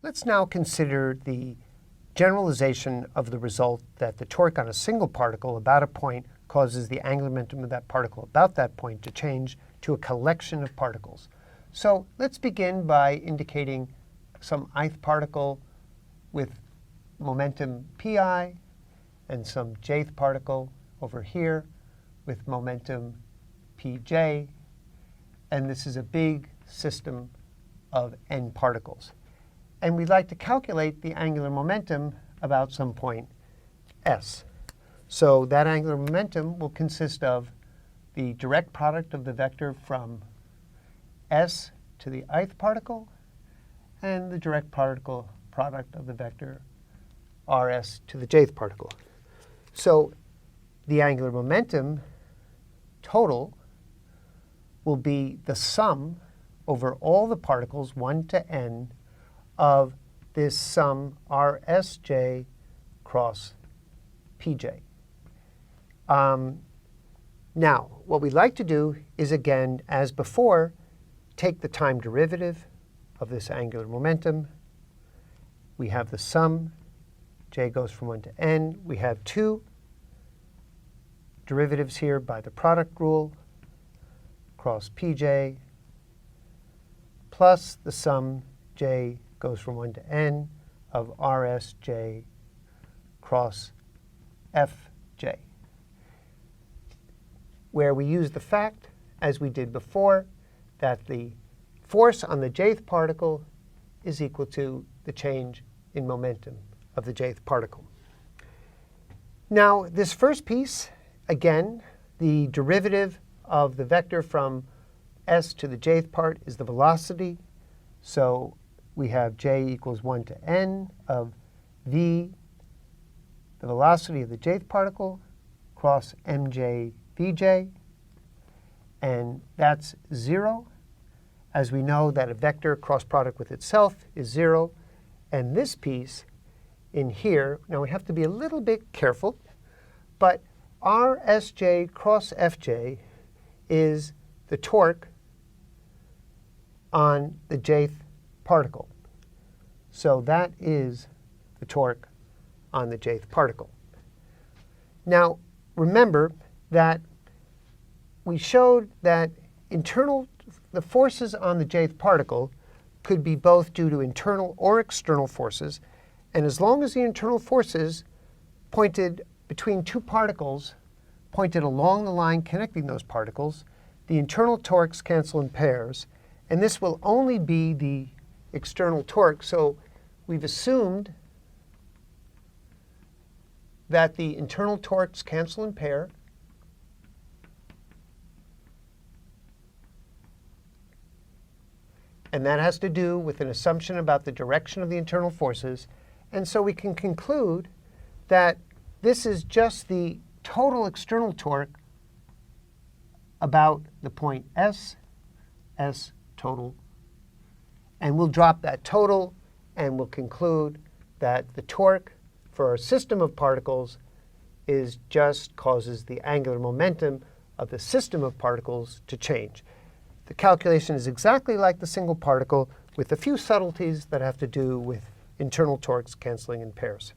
Let's now consider the generalization of the result that the torque on a single particle about a point causes the angular momentum of that particle about that point to change to a collection of particles. So let's begin by indicating some ith particle with momentum pi and some jth particle over here with momentum pj. And this is a big system of n particles. And we'd like to calculate the angular momentum about some point s. So that angular momentum will consist of the direct product of the vector from s to the ith particle and the direct product of the vector rs to the jth particle. So the angular momentum total will be the sum over all the particles, 1 to n, of this sum rsj cross pj. Now, what we'd like to do is, again, as before, take the time derivative of this angular momentum. We have the sum. J goes from 1 to n. We have two derivatives here by the product rule, cross pj, plus the sum j goes from 1 to n of rsj cross fj, where we use the fact, as we did before, that the force on the jth particle is equal to the change in momentum of the jth particle. Now, this first piece, again, the derivative of the vector from s to the jth part is the velocity. So we have j equals 1 to n of v, the velocity of the jth particle, cross mj vj. And that's 0, as we know that a vector cross product with itself is 0. And this piece in here, now we have to be a little bit careful, but rsj cross fj is the torque on the jth particle. So that is the torque on the jth particle. Now, remember that we showed that the forces on the jth particle could be both due to internal or external forces. And as long as the internal forces pointed between two particles, pointed along the line connecting those particles, the internal torques cancel in pairs. And this will only be the external torque. So we've assumed that the internal torques cancel in pair. And that has to do with an assumption about the direction of the internal forces. And so we can conclude that this is just the total external torque about the point s total. And we'll drop that total, and we'll conclude that the torque for our system of particles just causes the angular momentum of the system of particles to change. The calculation is exactly like the single particle, with a few subtleties that have to do with internal torques canceling in pairs.